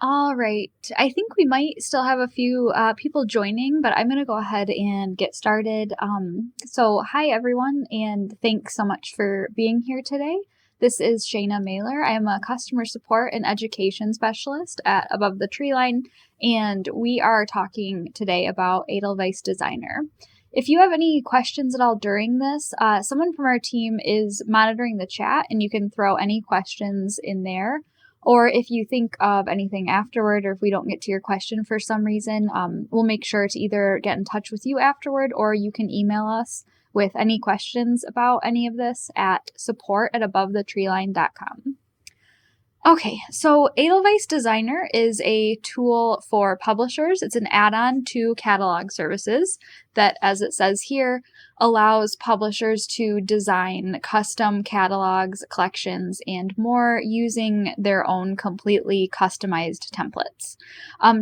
All right. I think we might still have a few people joining, but I'm going to go ahead and get started. So hi, everyone, and thanks so much for being here today. This is Shayna Mailer. I am a customer support and education specialist at Above the Tree Line, and we are talking today about Edelweiss Designer. If you have any questions at all during this, someone from our team is monitoring the chat, and you can throw any questions in there. Or if you think of anything afterward, or if we don't get to your question for some reason, we'll make sure to either get in touch with you afterward, or you can email us with any questions about any of this at support@abovethetreeline.com. Okay, so Edelweiss Designer is a tool for publishers. It's an add-on to catalog services that, as it says here, allows publishers to design custom catalogs, collections, and more using their own completely customized templates.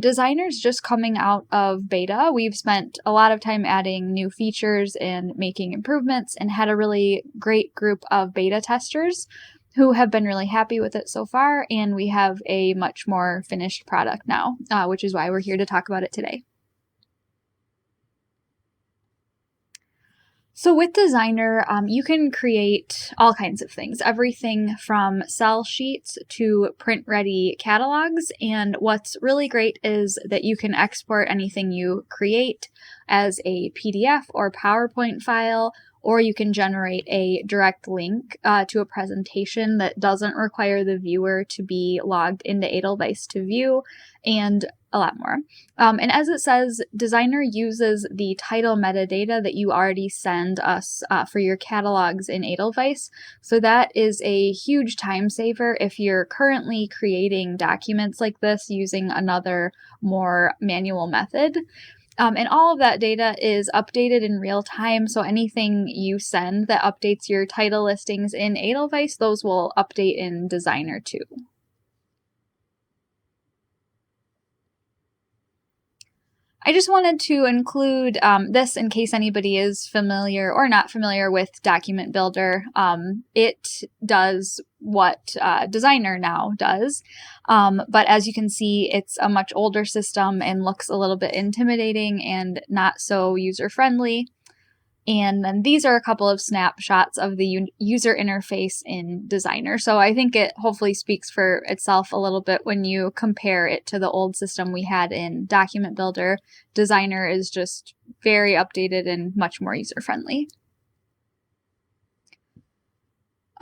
Designer's just coming out of beta. We've spent a lot of time adding new features and making improvements and had a really great group of beta testers who have been really happy with it so far, and we have a much more finished product now, which is why we're here to talk about it today. So with Designer, you can create all kinds of things, everything from sell sheets to print-ready catalogs, and what's really great is that you can export anything you create as a PDF or PowerPoint file, or you can generate a direct link to a presentation that doesn't require the viewer to be logged into Edelweiss to view, and a lot more. And as it says, Designer uses the title metadata that you already send us for your catalogs in Edelweiss. So that is a huge time saver if you're currently creating documents like this using another more manual method. And all of that data is updated in real time, so anything you send that updates your title listings in Edelweiss, those will update in Designer too. I just wanted to include this in case anybody is familiar or not familiar with Document Builder. It does what Designer now does, but as you can see, it's a much older system and looks a little bit intimidating and not so user-friendly. And then these are a couple of snapshots of the user interface in Designer. So I think it hopefully speaks for itself a little bit when you compare it to the old system we had in Document Builder. Designer is just very updated and much more user-friendly.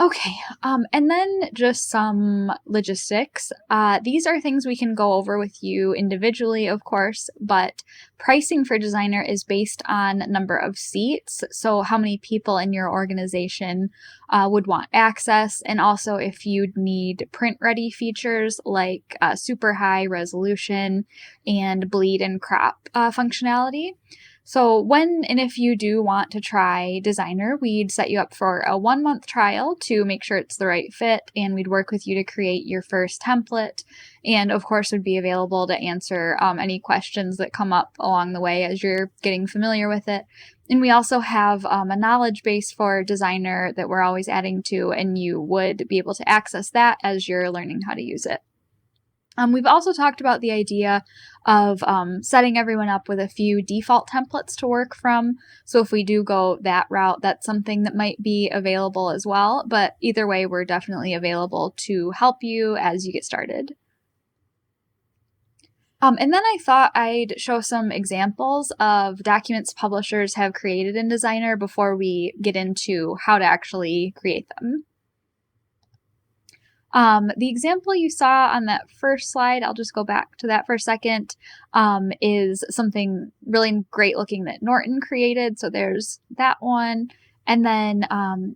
Okay, and then just some logistics. These are things we can go over with you individually, of course, but pricing for Designer is based on number of seats, so how many people in your organization would want access, and also if you'd need print-ready features like super high resolution and bleed and crop functionality. So when and if you do want to try Designer, we'd set you up for a 1-month trial to make sure it's the right fit, and we'd work with you to create your first template, and of course would be available to answer any questions that come up along the way as you're getting familiar with it. And we also have a knowledge base for Designer that we're always adding to, and you would be able to access that as you're learning how to use it. We've also talked about the idea of setting everyone up with a few default templates to work from. So if we do go that route, that's something that might be available as well. But either way, we're definitely available to help you as you get started. And then I thought I'd show some examples of documents publishers have created in Designer before we get into how to actually create them. The example you saw on that first slide, I'll just go back to that for a second, is something really great looking that Norton created. So there's that one. And then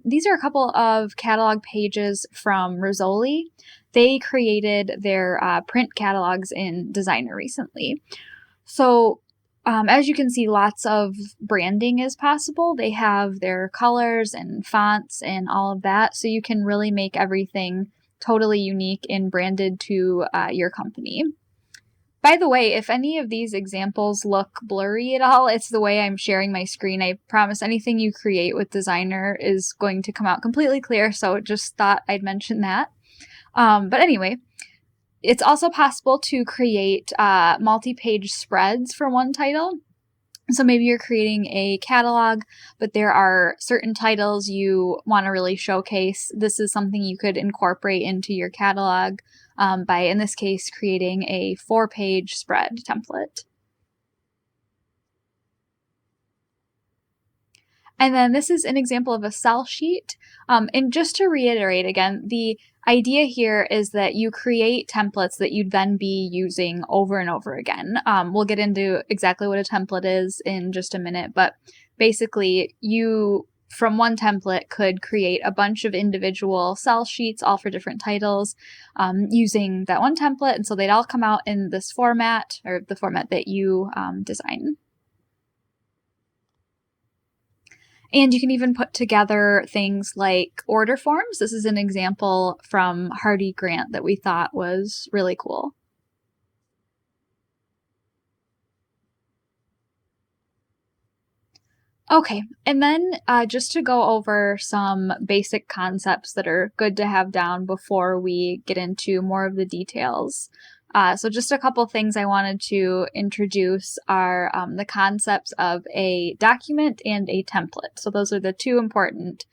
these are a couple of catalog pages from Rizzoli. They created their print catalogs in Designer recently. So as you can see, lots of branding is possible. They have their colors and fonts and all of that. So you can really make everything totally unique and branded to your company. By the way, if any of these examples look blurry at all, it's the way I'm sharing my screen. I promise anything you create with Designer is going to come out completely clear, so just thought I'd mention that. But anyway, It's also possible to create multi-page spreads for one title. So maybe you're creating a catalog, but there are certain titles you want to really showcase. This is something you could incorporate into your catalog by, in this case, creating a 4-page spread template. And then this is an example of a cell sheet. And just to reiterate again, the idea here is that you create templates that you'd then be using over and over again. We'll get into exactly what a template is in just a minute, but basically you, from one template, could create a bunch of individual cell sheets, all for different titles, using that one template. And so they'd all come out in this format, or the format that you design. And you can even put together things like order forms. This is an example from Hardy Grant that we thought was really cool. Okay, and then just to go over some basic concepts that are good to have down before we get into more of the details. So just a couple things I wanted to introduce are the concepts of a document and a template. So those are the two important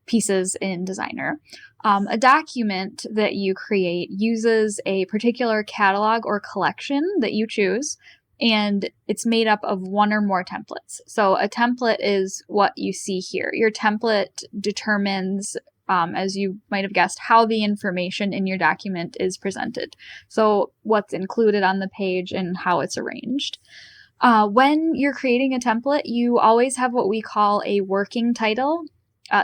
pieces in Designer. A document that you create uses a particular catalog or collection that you choose, and it's made up of one or more templates. So a template is what you see here. Your template determines, as you might have guessed, how the information in your document is presented. So what's included on the page and how it's arranged. When you're creating a template, you always have what we call a working title.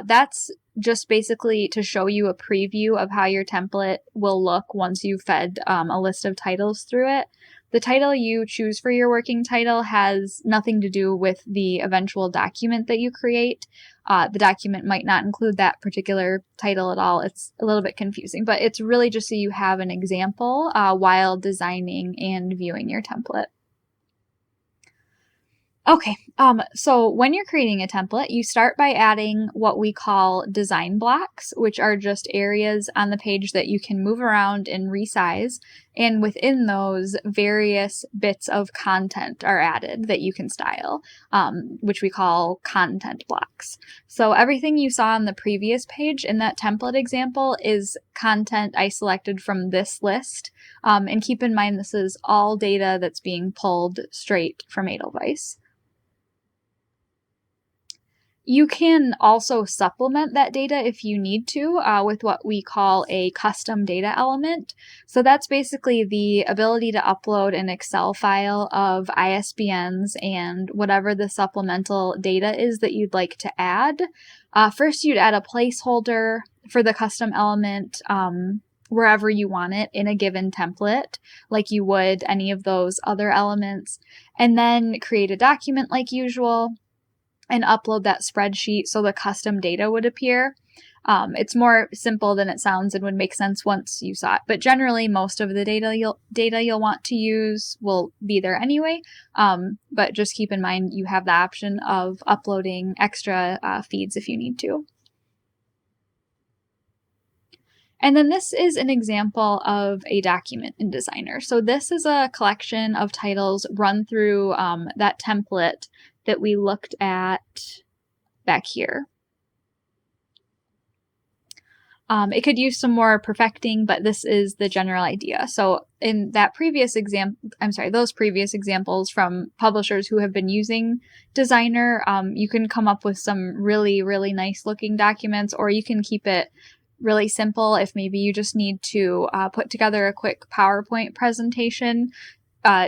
That's just basically to show you a preview of how your template will look once you've fed a list of titles through it. The title you choose for your working title has nothing to do with the eventual document that you create. The document might not include that particular title at all. It's a little bit confusing, but it's really just so you have an example while designing and viewing your template. Okay, so when you're creating a template, you start by adding what we call design blocks, which are just areas on the page that you can move around and resize. And within those, various bits of content are added that you can style, which we call content blocks. So everything you saw on the previous page in that template example is content I selected from this list. And keep in mind, this is all data that's being pulled straight from Edelweiss. You can also supplement that data if you need to with what we call a custom data element. So that's basically the ability to upload an Excel file of ISBNs and whatever the supplemental data is that you'd like to add. First, you'd add a placeholder for the custom element wherever you want it in a given template, like you would any of those other elements, and then create a document like usual and upload that spreadsheet so the custom data would appear. It's more simple than it sounds and would make sense once you saw it. But generally, most of the data you'll want to use will be there anyway. But just keep in mind you have the option of uploading extra feeds if you need to. And then this is an example of a document in Designer. So this is a collection of titles run through that template that we looked at back here. It could use some more perfecting, but this is the general idea. So in that previous those previous examples from publishers who have been using Designer, you can come up with some really, really nice looking documents, or you can keep it really simple if maybe you just need to put together a quick PowerPoint presentation.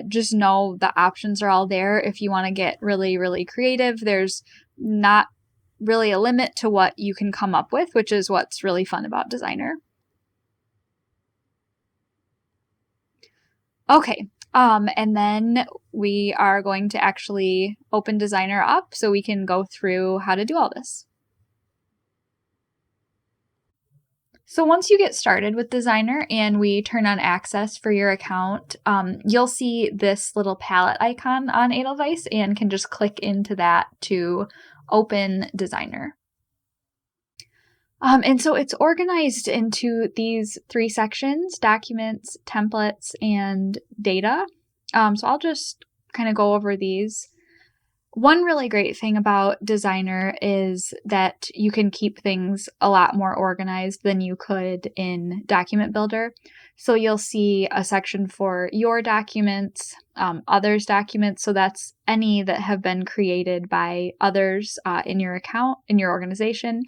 Just know the options are all there. If you want to get really, really creative, there's not really a limit to what you can come up with, which is what's really fun about Designer. Okay, and then we are going to actually open Designer up so we can go through how to do all this. So once you get started with Designer and we turn on access for your account, you'll see this little palette icon on Edelweiss and can just click into that to open Designer. And so it's organized into these 3 sections: documents, templates, and data. So I'll just kind of go over these. One really great thing about Designer is that you can keep things a lot more organized than you could in Document Builder. So you'll see a section for your documents, others' documents. So that's any that have been created by others in your account, in your organization.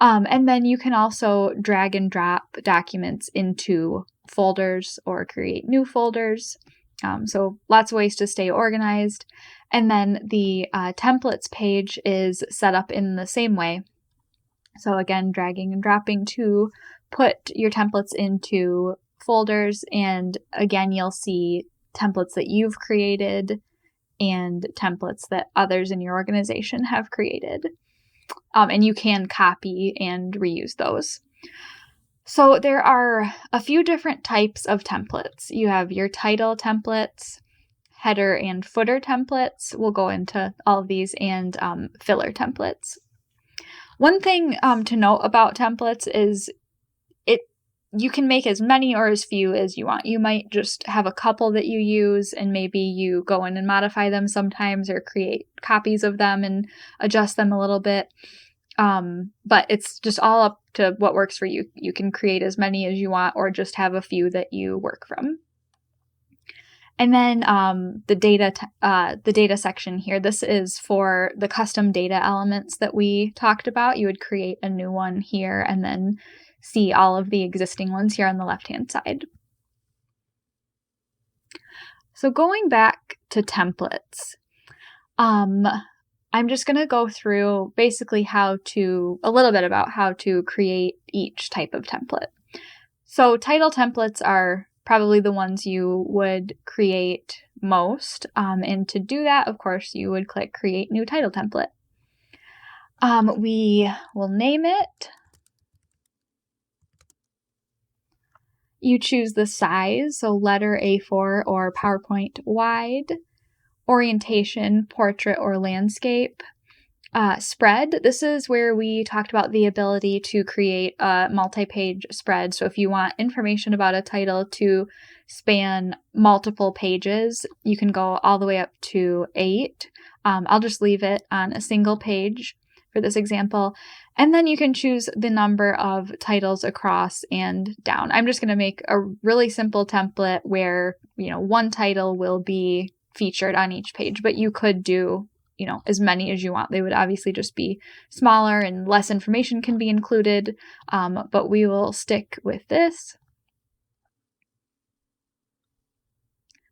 And then you can also drag and drop documents into folders or create new folders. So lots of ways to stay organized. And then the templates page is set up in the same way. So again, dragging and dropping to put your templates into folders. And again, you'll see templates that you've created and templates that others in your organization have created. And you can copy and reuse those. So there are a few different types of templates. You have your title templates, header and footer templates. We'll go into all of these, and filler templates. One thing to note about templates is you can make as many or as few as you want. You might just have a couple that you use, and maybe you go in and modify them sometimes or create copies of them and adjust them a little bit. But it's just all up to what works for you. You can create as many as you want or just have a few that you work from. And then the data section here, this is for the custom data elements that we talked about. You would create a new one here and then see all of the existing ones here on the left-hand side. So going back to templates, I'm just going to go through basically a little bit about how to create each type of template. So title templates are probably the ones you would create most. And to do that, of course, you would click Create New Title Template. We will name it. You choose the size, so letter A4 or PowerPoint wide. Orientation, portrait or landscape. Spread, this is where we talked about the ability to create a multi-page spread. So if you want information about a title to span multiple pages, you can go all the way up to 8. I'll just leave it on a single page for this example. And then you can choose the number of titles across and down. I'm just going to make a really simple template where, one title will be featured on each page, but you could do, as many as you want. They would obviously just be smaller and less information can be included, but we will stick with this.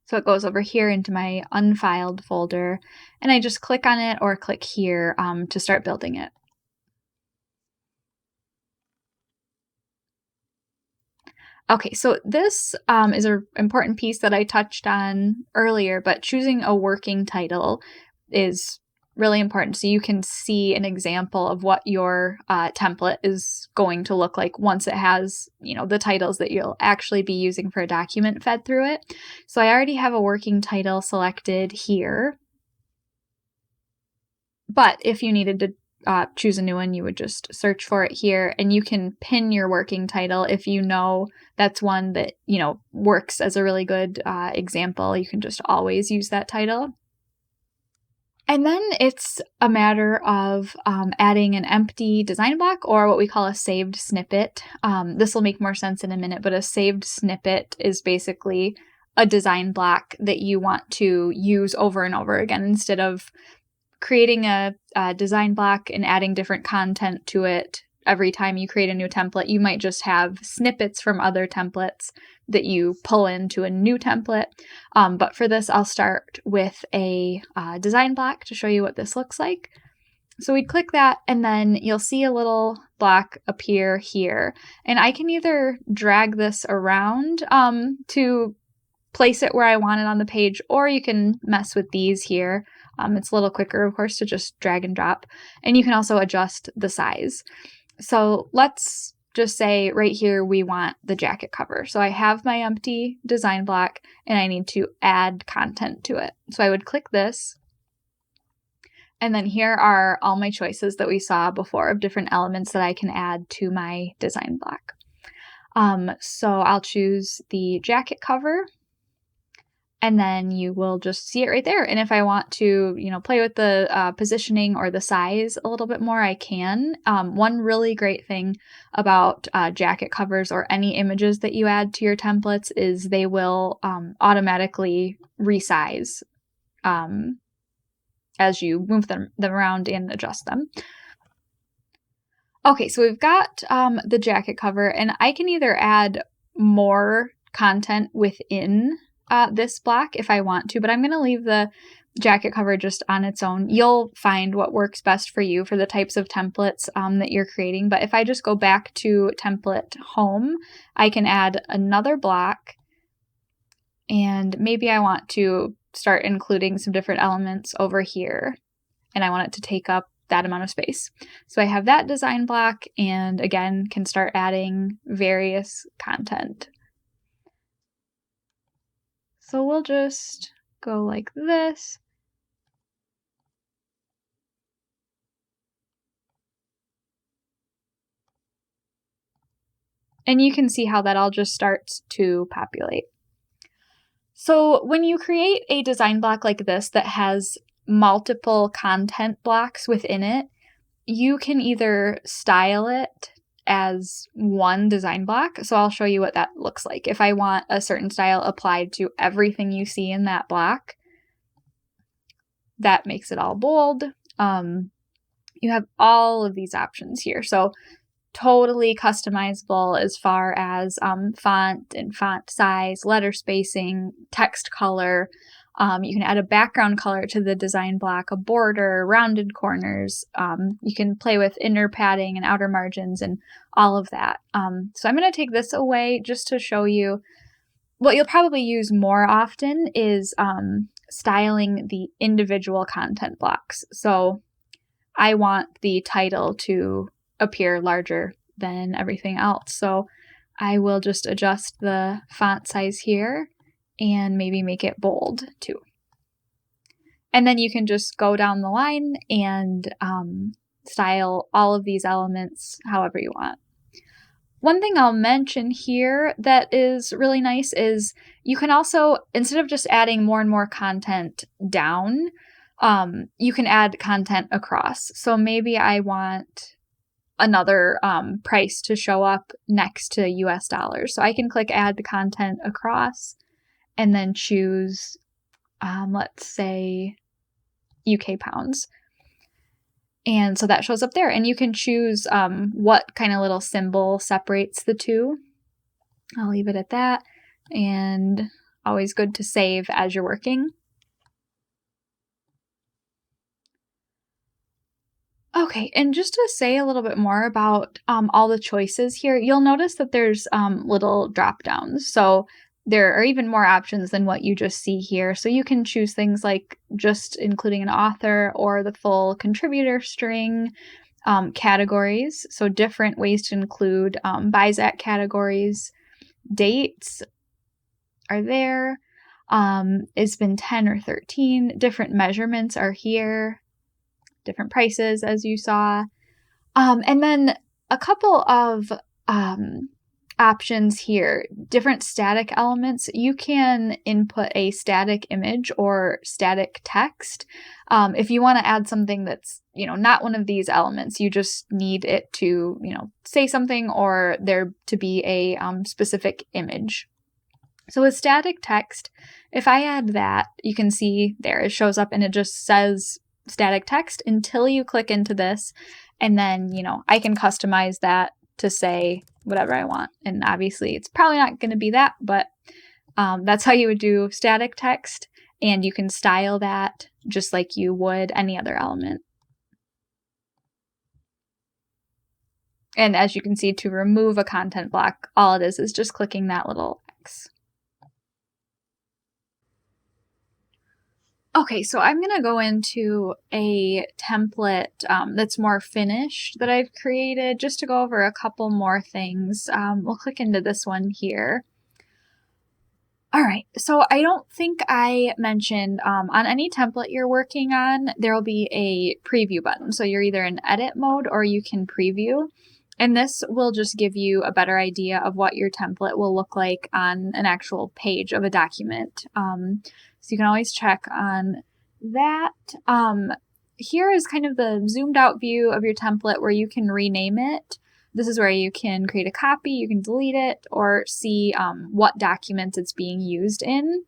So it goes over here into my unfiled folder, and I just click on it or click here to start building it. Okay, so this is an important piece that I touched on earlier, but choosing a working title is really important. So you can see an example of what your template is going to look like once it has, the titles that you'll actually be using for a document fed through it. So I already have a working title selected here. But if you needed to choose a new one, you would just search for it here, and you can pin your working title if you know that's one that, works as a really good example. You can just always use that title. And then it's a matter of adding an empty design block or what we call a saved snippet. This will make more sense in a minute, but a saved snippet is basically a design block that you want to use over and over again instead of creating a design block and adding different content to it every time you create a new template. You might just have snippets from other templates that you pull into a new template. But for this, I'll start with a design block to show you what this looks like. So we'd click that, and then you'll see a little block appear here. And I can either drag this around to place it where I want it on the page, or you can mess with these here. It's a little quicker, of course, to just drag and drop. And you can also adjust the size. So let's just say right here we want the jacket cover. So I have my empty design block and I need to add content to it. So I would click this. And then here are all my choices that we saw before of different elements that I can add to my design block. So I'll choose the jacket cover, and then you will just see it right there. And if I want to, play with the positioning or the size a little bit more, I can. One really great thing about jacket covers or any images that you add to your templates is they will automatically resize as you move them around and adjust them. Okay, so we've got the jacket cover, and I can either add more content within this block if I want to, but I'm going to leave the jacket cover just on its own. You'll find what works best for you for the types of templates that you're creating, but if I just go back to template home, I can add another block, and maybe I want to start including some different elements over here, and I want it to take up that amount of space. So I have that design block, and again, can start adding various content. So we'll just go like this. And you can see how that all just starts to populate. So when you create a design block like this that has multiple content blocks within it, you can either style it as one design block. So I'll show you what that looks like. If I want a certain style applied to everything you see in that block, that makes it all bold. You have all of these options here. So totally customizable as far as font and font size, letter spacing, text color. You can add a background color to the design block, a border, rounded corners. You can play with inner padding and outer margins and all of that. So I'm going to take this away just to show you what you'll probably use more often is styling the individual content blocks. So I want the title to appear larger than everything else. So I will just adjust the font size here and maybe make it bold too. And then you can just go down the line and style all of these elements however you want. One thing I'll mention here that is really nice is you can also, instead of just adding more and more content down, you can add content across. So maybe I want another price to show up next to US dollars. So I can click add content across and then choose, let's say, UK pounds. And so that shows up there. And you can choose what kind of little symbol separates the two. I'll leave it at that. And always good to save as you're working. Okay, and just to say a little bit more about all the choices here, you'll notice that there's little drop downs. So there are even more options than what you just see here. So you can choose things like just including an author or the full contributor string, categories. So different ways to include BISAC categories, dates are there. It's been 10 or 13. Different measurements are here. Different prices, as you saw. And then a couple of options here, different static elements. You can input a static image or static text. If you want to add something that's, not one of these elements, you just need it to, say something or there to be a specific image. So with static text, if I add that, you can see there it shows up and it just says static text until you click into this, and then I can customize that to say whatever I want, and obviously it's probably not going to be that, but that's how you would do static text, and you can style that just like you would any other element. And as you can see, to remove a content block, all it is just clicking that little X. Okay, so I'm going to go into a template that's more finished that I've created just to go over a couple more things. We'll click into this one here. All right, so I don't think I mentioned on any template you're working on, there will be a preview button. So you're either in edit mode or you can preview. And this will just give you a better idea of what your template will look like on an actual page of a document. So you can always check on that. Here is kind of the zoomed out view of your template where you can rename it. This is where you can create a copy, you can delete it, or see what documents it's being used in.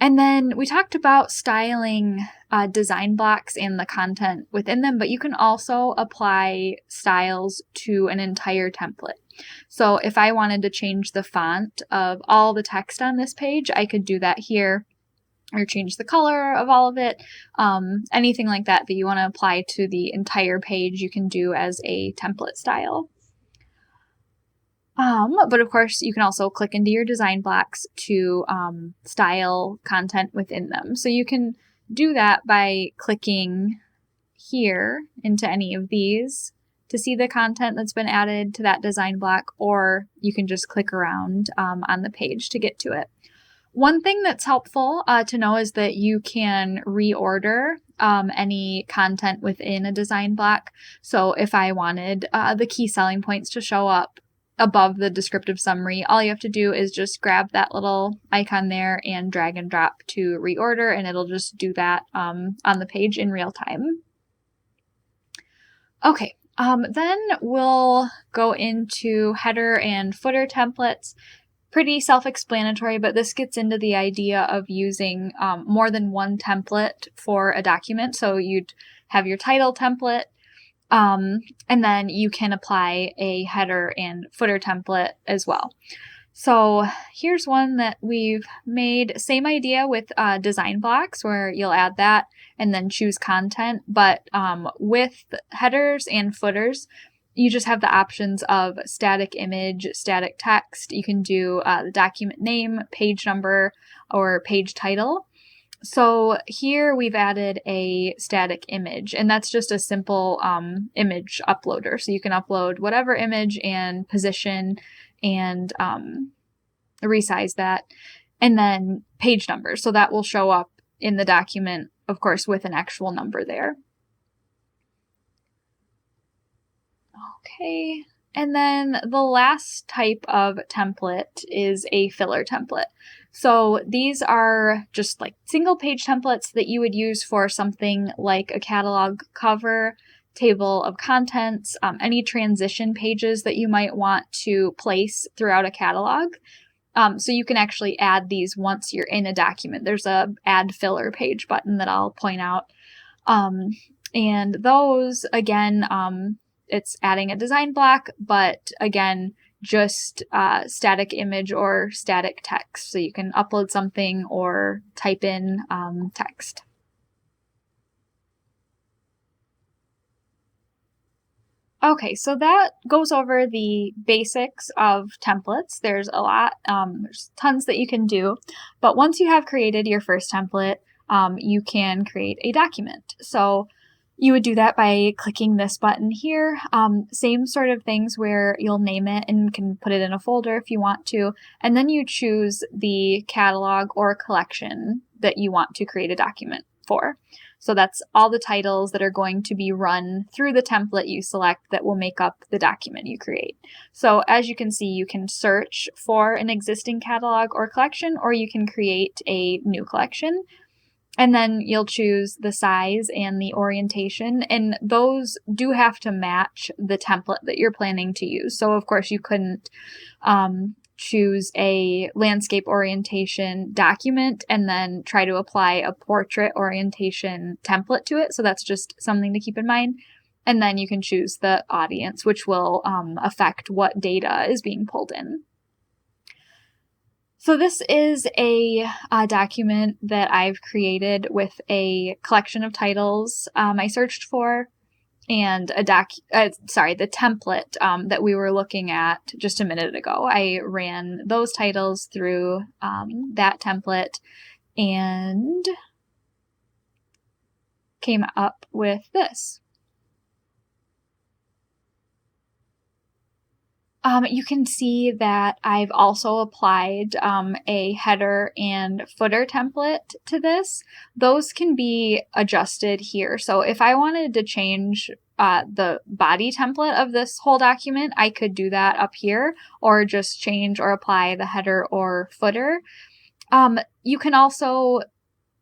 And then we talked about styling design blocks and the content within them, but you can also apply styles to an entire template. So if I wanted to change the font of all the text on this page, I could do that here, or change the color of all of it. Anything like that that you want to apply to the entire page, you can do as a template style. But of course, you can also click into your design blocks to style content within them. So you can do that by clicking here into any of these to see the content that's been added to that design block, or you can just click around on the page to get to it. One thing that's helpful to know is that you can reorder any content within a design block. So if I wanted the key selling points to show up above the descriptive summary, all you have to do is just grab that little icon there and drag and drop to reorder, and it'll just do that on the page in real time. Okay, then we'll go into header and footer templates. Pretty self-explanatory, but this gets into the idea of using more than one template for a document. So you'd have your title template, and then you can apply a header and footer template as well. So here's one that we've made. Same idea with design blocks, where you'll add that and then choose content. But with headers and footers, you just have the options of static image, static text. You can do the document name, page number, or page title. So here we've added a static image, and that's just a simple image uploader. So you can upload whatever image and position and resize that, and then page number. So that will show up in the document, of course, with an actual number there. Okay, and then the last type of template is a filler template. So these are just like single page templates that you would use for something like a catalog cover, table of contents, any transition pages that you might want to place throughout a catalog. So you can actually add these once you're in a document. There's a add filler page button that I'll point out. And those, again, it's adding a design block, but again, just static image or static text. So you can upload something or type in text. Okay, so that goes over the basics of templates. There's a lot, there's tons that you can do, but once you have created your first template, you can create a document. So you would do that by clicking this button here. Same sort of things where you'll name it and can put it in a folder if you want to, and then you choose the catalog or collection that you want to create a document for. So that's all the titles that are going to be run through the template you select that will make up the document you create. So as you can see, you can search for an existing catalog or collection, or you can create a new collection. And then you'll choose the size and the orientation, and those do have to match the template that you're planning to use. So of course you couldn't choose a landscape orientation document and then try to apply a portrait orientation template to it. So that's just something to keep in mind. And then you can choose the audience, which will affect what data is being pulled in. So this is a document that I've created with a collection of titles I searched for, and the template that we were looking at just a minute ago. I ran those titles through that template and came up with this. You can see that I've also applied a header and footer template to this. Those can be adjusted here. So if I wanted to change the body template of this whole document, I could do that up here, or just change or apply the header or footer. You can also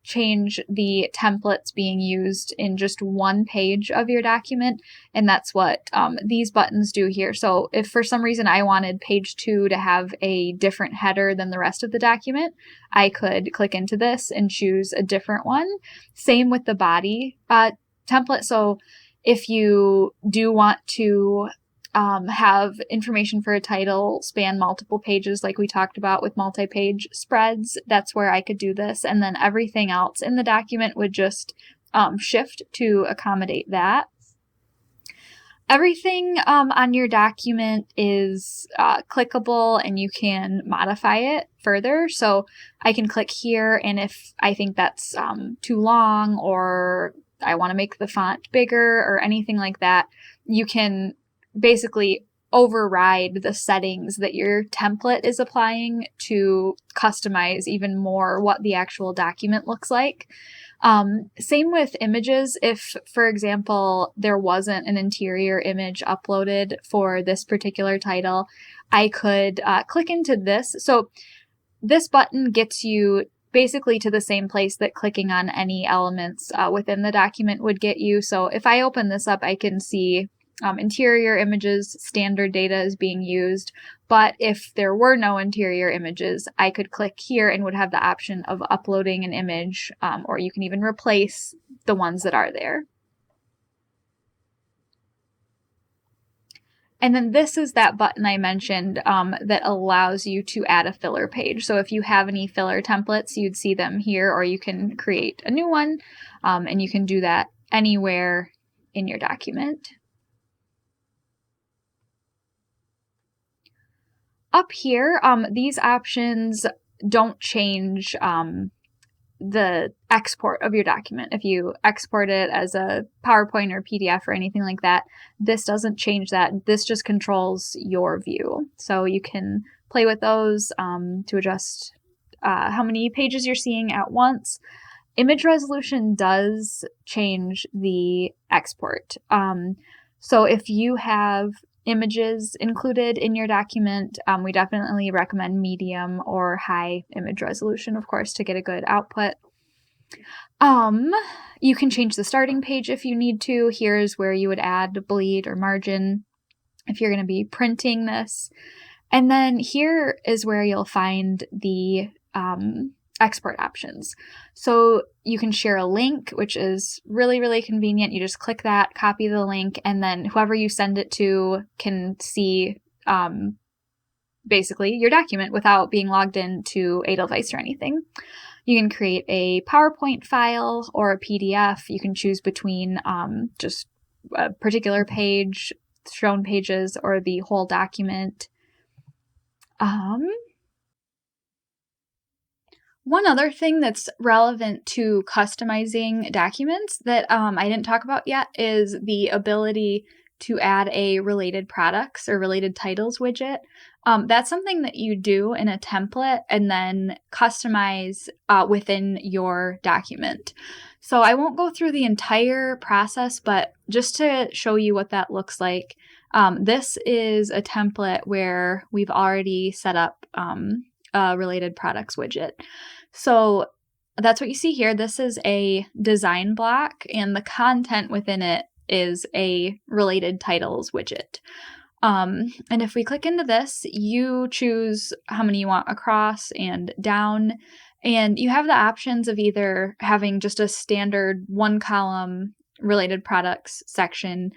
change the templates being used in just one page of your document, and that's what these buttons do here. So if for some reason I wanted page 2 to have a different header than the rest of the document, I could click into this and choose a different one. Same with the body template. So if you do want to have information for a title span multiple pages like we talked about with multi-page spreads, that's where I could do this, and then everything else in the document would just shift to accommodate that. Everything on your document is clickable, and you can modify it further. So I can click here, and if I think that's too long, or I want to make the font bigger or anything like that, you can basically override the settings that your template is applying to customize even more what the actual document looks like. Same with images. If, for example, there wasn't an interior image uploaded for this particular title, I could click into this. So this button gets you basically to the same place that clicking on any elements within the document would get you. So if I open this up, I can see interior images, standard data is being used. But if there were no interior images, I could click here and would have the option of uploading an image, or you can even replace the ones that are there. And then this is that button I mentioned that allows you to add a filler page. So if you have any filler templates, you'd see them here, or you can create a new one, and you can do that anywhere in your document. Up here, these options don't change the export of your document. If you export it as a PowerPoint or PDF or anything like that, this doesn't change that. This just controls your view. So you can play with those to adjust how many pages you're seeing at once. Image resolution does change the export. So if you have images included in your document, we definitely recommend medium or high image resolution, of course, to get a good output. You can change the starting page if you need to. Here's where you would add bleed or margin if you're going to be printing this. And then here is where you'll find the export options. So you can share a link, which is really, really convenient. You just click that, copy the link, and then whoever you send it to can see basically your document without being logged into Edelweiss or anything. You can create a PowerPoint file or a PDF. You can choose between just a particular page, shown pages, or the whole document. One other thing that's relevant to customizing documents that I didn't talk about yet is the ability to add a related products or related titles widget. That's something that you do in a template and then customize within your document. So I won't go through the entire process, but just to show you what that looks like, this is a template where we've already set up a related products widget. So that's what you see here. This is a design block, and the content within it is a related titles widget. And if we click into this, you choose how many you want across and down, and you have the options of either having just a standard one column related products section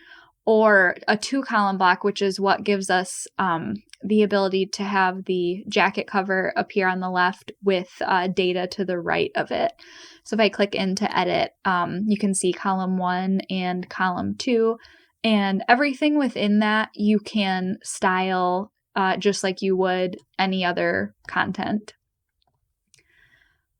or a 2-column block, which is what gives us the ability to have the jacket cover appear on the left with data to the right of it. So if I click into edit, you can see column 1 and column 2, and everything within that you can style just like you would any other content.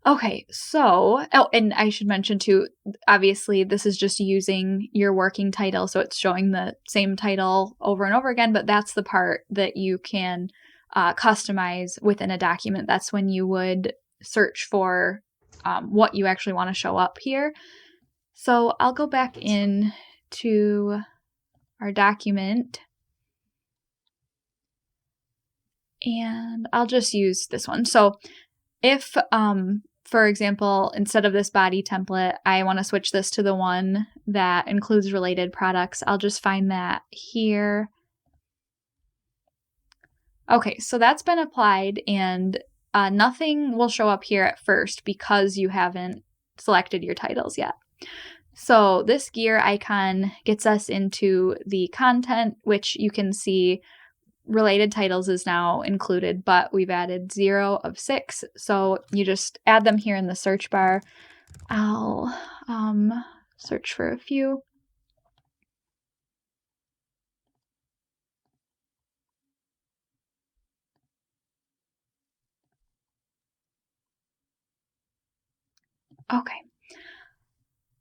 Okay, so and I should mention too, obviously, this is just using your working title, so it's showing the same title over and over again, but that's the part that you can customize within a document. That's when you would search for what you actually want to show up here. So I'll go back in to our document, and I'll just use this one. So if, for example, instead of this body template, I want to switch this to the one that includes related products, I'll just find that here. Okay, so that's been applied, and nothing will show up here at first because you haven't selected your titles yet. So this gear icon gets us into the content, which you can see related titles is now included, but we've added 0 of 6. So you just add them here in the search bar. I'll search for a few. Okay.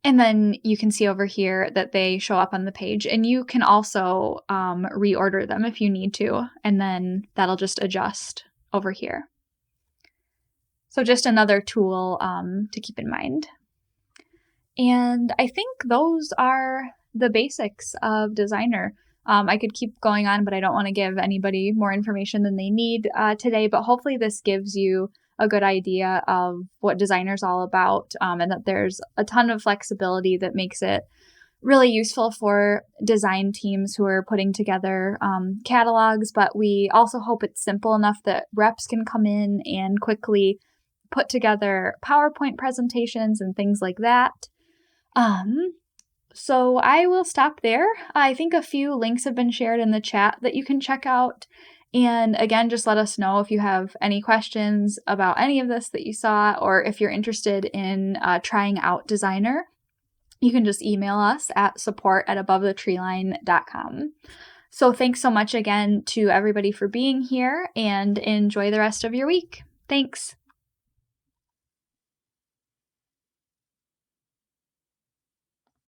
And then you can see over here that they show up on the page, and you can also reorder them if you need to, and then that'll just adjust over here. So just another tool to keep in mind. And I think those are the basics of Designer. I could keep going on, but I don't want to give anybody more information than they need today, but hopefully this gives you a good idea of what Designer's all about, and that there's a ton of flexibility that makes it really useful for design teams who are putting together catalogs, but we also hope it's simple enough that reps can come in and quickly put together PowerPoint presentations and things like that. So I will stop there. I think a few links have been shared in the chat that you can check out. And again, just let us know if you have any questions about any of this that you saw, or if you're interested in trying out Designer. You can just email us at support@abovethetreeline.com. So thanks so much again to everybody for being here, and enjoy the rest of your week. Thanks.